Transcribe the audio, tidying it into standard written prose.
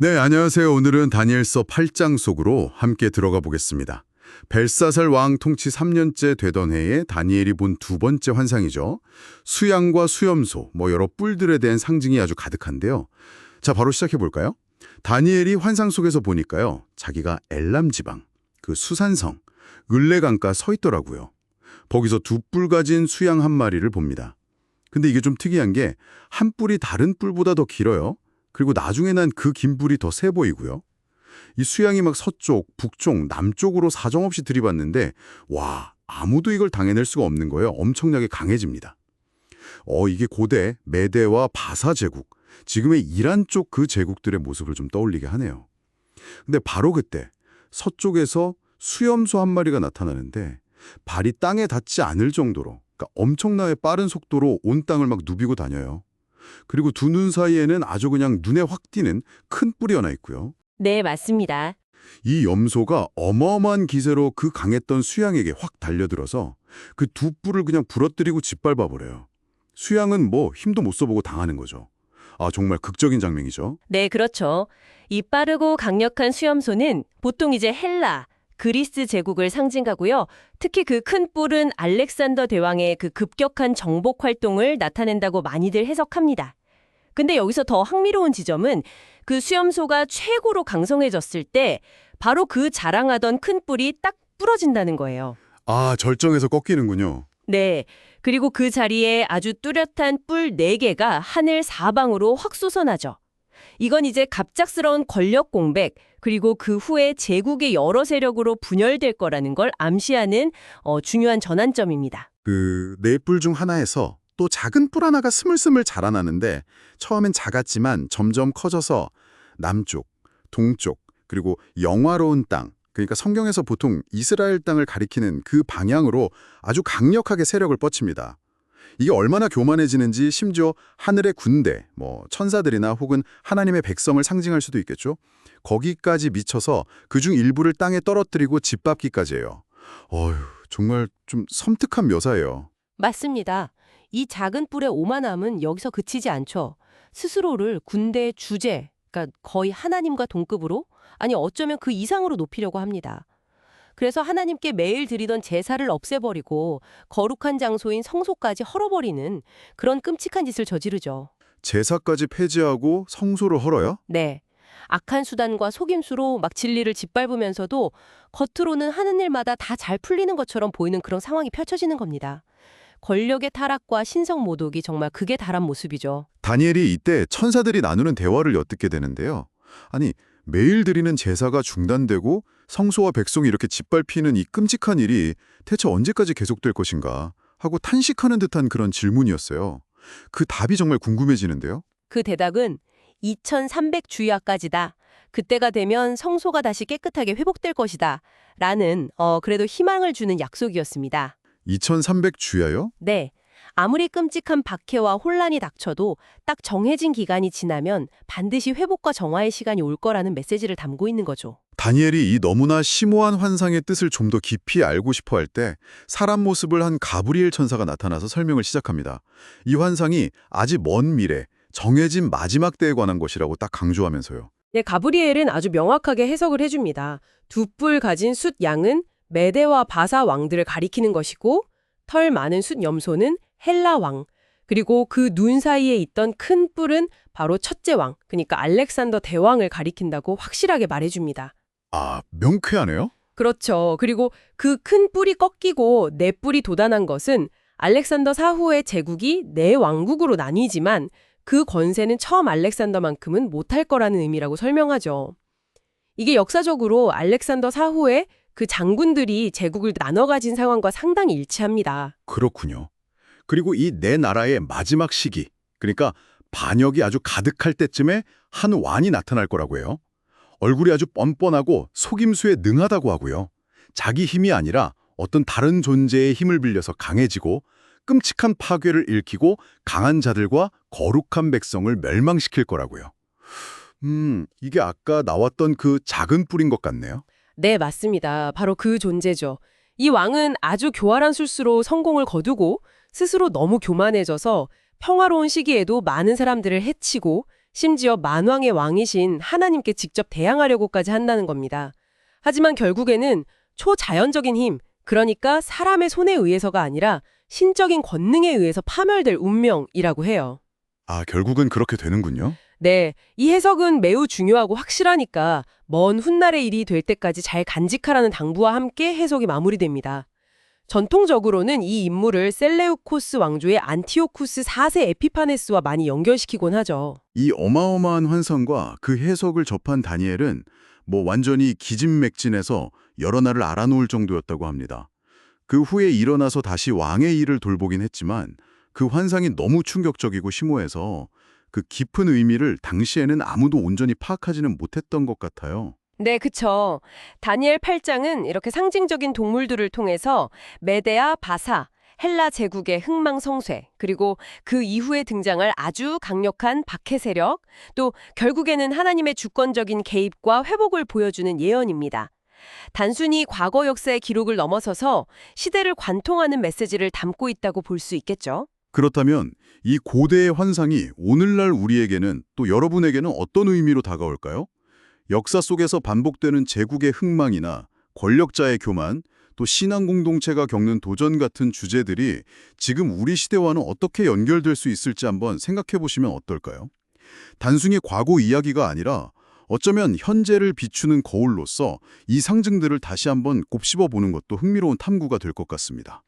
네, 안녕하세요. 오늘은 다니엘서 8장 속으로 함께 들어가 보겠습니다. 벨사살 왕 통치 3년째 되던 해에 다니엘이 본 두 번째 환상이죠. 수양과 수염소, 여러 뿔들에 대한 상징이 아주 가득한데요. 자, 바로 시작해 볼까요? 다니엘이 환상 속에서 보니까요. 자기가 엘람 지방, 그 수산성, 을레강가 서 있더라고요. 거기서 두 뿔 가진 수양 한 마리를 봅니다. 근데 이게 좀 특이한 게 한 뿔이 다른 뿔보다 더 길어요. 그리고 나중에 난 그 긴 뿔이 더 세 보이고요. 이 수양이 막 서쪽, 북쪽, 남쪽으로 사정없이 들이받는데 와, 아무도 이걸 당해낼 수가 없는 거예요. 엄청나게 강해집니다. 이게 고대 메대와 바사 제국, 지금의 이란 쪽 그 제국들의 모습을 좀 떠올리게 하네요. 근데 바로 그때 서쪽에서 수염소 한 마리가 나타나는데 발이 땅에 닿지 않을 정도로, 그러니까 엄청나게 빠른 속도로 온 땅을 막 누비고 다녀요. 그리고 두 눈 사이에는 아주 그냥 눈에 확 띄는 큰 뿔이 하나 있고요. 네, 맞습니다. 이 염소가 어마어마한 기세로 그 강했던 수양에게 확 달려들어서 그 두 뿔을 그냥 부러뜨리고 짓밟아버려요. 수양은 힘도 못 써보고 당하는 거죠. 아, 정말 극적인 장면이죠. 네, 그렇죠. 이 빠르고 강력한 수염소는 보통 이제 헬라, 그리스 제국을 상징하고요. 특히 그 큰 뿔은 알렉산더 대왕의 그 급격한 정복 활동을 나타낸다고 많이들 해석합니다. 근데 여기서 더 흥미로운 지점은 그 수염소가 최고로 강성해졌을 때 바로 그 자랑하던 큰 뿔이 딱 부러진다는 거예요. 아, 절정에서 꺾이는군요. 네. 그리고 그 자리에 아주 뚜렷한 뿔 4개가 하늘 사방으로 확 솟아나죠. 이건 이제 갑작스러운 권력 공백, 그리고 그 후에 제국의 여러 세력으로 분열될 거라는 걸 암시하는 중요한 전환점입니다. 그 네 뿔 중 하나에서 또 작은 뿔 하나가 스물스물 자라나는데 처음엔 작았지만 점점 커져서 남쪽, 동쪽, 그리고 영화로운 땅, 그러니까 성경에서 보통 이스라엘 땅을 가리키는 그 방향으로 아주 강력하게 세력을 뻗칩니다. 이게 얼마나 교만해지는지 심지어 하늘의 군대, 천사들이나 혹은 하나님의 백성을 상징할 수도 있겠죠. 거기까지 미쳐서 그중 일부를 땅에 떨어뜨리고 짓밟기까지 해요. 정말 좀 섬뜩한 묘사예요. 맞습니다. 이 작은 뿔의 오만함은 여기서 그치지 않죠. 스스로를 군대의 주제, 그러니까 거의 하나님과 동급으로, 아니 어쩌면 그 이상으로 높이려고 합니다. 그래서 하나님께 매일 드리던 제사를 없애버리고 거룩한 장소인 성소까지 헐어버리는 그런 끔찍한 짓을 저지르죠. 제사까지 폐지하고 성소를 헐어요? 네. 악한 수단과 속임수로 막 진리를 짓밟으면서도 겉으로는 하는 일마다 다 잘 풀리는 것처럼 보이는 그런 상황이 펼쳐지는 겁니다. 권력의 타락과 신성 모독이 정말 극에 달한 모습이죠. 다니엘이 이때 천사들이 나누는 대화를 엿듣게 되는데요. 아니, 매일 드리는 제사가 중단되고 성소와 백성이 이렇게 짓밟히는 이 끔찍한 일이 대체 언제까지 계속될 것인가 하고 탄식하는 듯한 그런 질문이었어요. 그 답이 정말 궁금해지는데요. 그 대답은 2300주야까지다. 그때가 되면 성소가 다시 깨끗하게 회복될 것이다. 라는 그래도 희망을 주는 약속이었습니다. 2300주야요? 네. 아무리 끔찍한 박해와 혼란이 닥쳐도 딱 정해진 기간이 지나면 반드시 회복과 정화의 시간이 올 거라는 메시지를 담고 있는 거죠. 다니엘이 이 너무나 심오한 환상의 뜻을 좀 더 깊이 알고 싶어 할 때 사람 모습을 한 가브리엘 천사가 나타나서 설명을 시작합니다. 이 환상이 아직 먼 미래, 정해진 마지막 때에 관한 것이라고 딱 강조하면서요. 네, 가브리엘은 아주 명확하게 해석을 해줍니다. 두 뿔 가진 숫 양은 메대와 바사 왕들을 가리키는 것이고 털 많은 숫 염소는 헬라 왕, 그리고 그 눈 사이에 있던 큰 뿔은 바로 첫째 왕, 그러니까 알렉산더 대왕을 가리킨다고 확실하게 말해줍니다. 아, 명쾌하네요? 그렇죠. 그리고 그 큰 뿔이 꺾이고 네 뿔이 돋아난 것은 알렉산더 사후의 제국이 네 왕국으로 나뉘지만 그 권세는 처음 알렉산더만큼은 못할 거라는 의미라고 설명하죠. 이게 역사적으로 알렉산더 사후에 그 장군들이 제국을 나눠 가진 상황과 상당히 일치합니다. 그렇군요. 그리고 이 네 나라의 마지막 시기, 그러니까 반역이 아주 가득할 때쯤에 한 왕이 나타날 거라고 해요. 얼굴이 아주 뻔뻔하고 속임수에 능하다고 하고요. 자기 힘이 아니라 어떤 다른 존재의 힘을 빌려서 강해지고 끔찍한 파괴를 일으키고 강한 자들과 거룩한 백성을 멸망시킬 거라고요. 이게 아까 나왔던 그 작은 뿔인 것 같네요. 네, 맞습니다. 바로 그 존재죠. 이 왕은 아주 교활한 술수로 성공을 거두고 스스로 너무 교만해져서 평화로운 시기에도 많은 사람들을 해치고 심지어 만왕의 왕이신 하나님께 직접 대항하려고까지 한다는 겁니다. 하지만 결국에는 초자연적인 힘, 그러니까 사람의 손에 의해서가 아니라 신적인 권능에 의해서 파멸될 운명이라고 해요. 아, 결국은 그렇게 되는군요. 네, 이 해석은 매우 중요하고 확실하니까 먼 훗날의 일이 될 때까지 잘 간직하라는 당부와 함께 해석이 마무리됩니다. 전통적으로는 이 인물을 셀레우코스 왕조의 안티오쿠스 4세 에피파네스와 많이 연결시키곤 하죠. 이 어마어마한 환상과 그 해석을 접한 다니엘은 완전히 기진맥진해서 여러 날을 알아놓을 정도였다고 합니다. 그 후에 일어나서 다시 왕의 일을 돌보긴 했지만 그 환상이 너무 충격적이고 심오해서 그 깊은 의미를 당시에는 아무도 온전히 파악하지는 못했던 것 같아요. 네, 그쵸. 다니엘 8장은 이렇게 상징적인 동물들을 통해서 메데아, 바사, 헬라 제국의 흥망성쇠, 그리고 그 이후에 등장할 아주 강력한 박해 세력, 또 결국에는 하나님의 주권적인 개입과 회복을 보여주는 예언입니다. 단순히 과거 역사의 기록을 넘어서서 시대를 관통하는 메시지를 담고 있다고 볼 수 있겠죠. 그렇다면 이 고대의 환상이 오늘날 우리에게는 또 여러분에게는 어떤 의미로 다가올까요? 역사 속에서 반복되는 제국의 흥망이나 권력자의 교만, 또 신앙 공동체가 겪는 도전 같은 주제들이 지금 우리 시대와는 어떻게 연결될 수 있을지 한번 생각해 보시면 어떨까요? 단순히 과거 이야기가 아니라 어쩌면 현재를 비추는 거울로서 이 상징들을 다시 한번 곱씹어 보는 것도 흥미로운 탐구가 될 것 같습니다.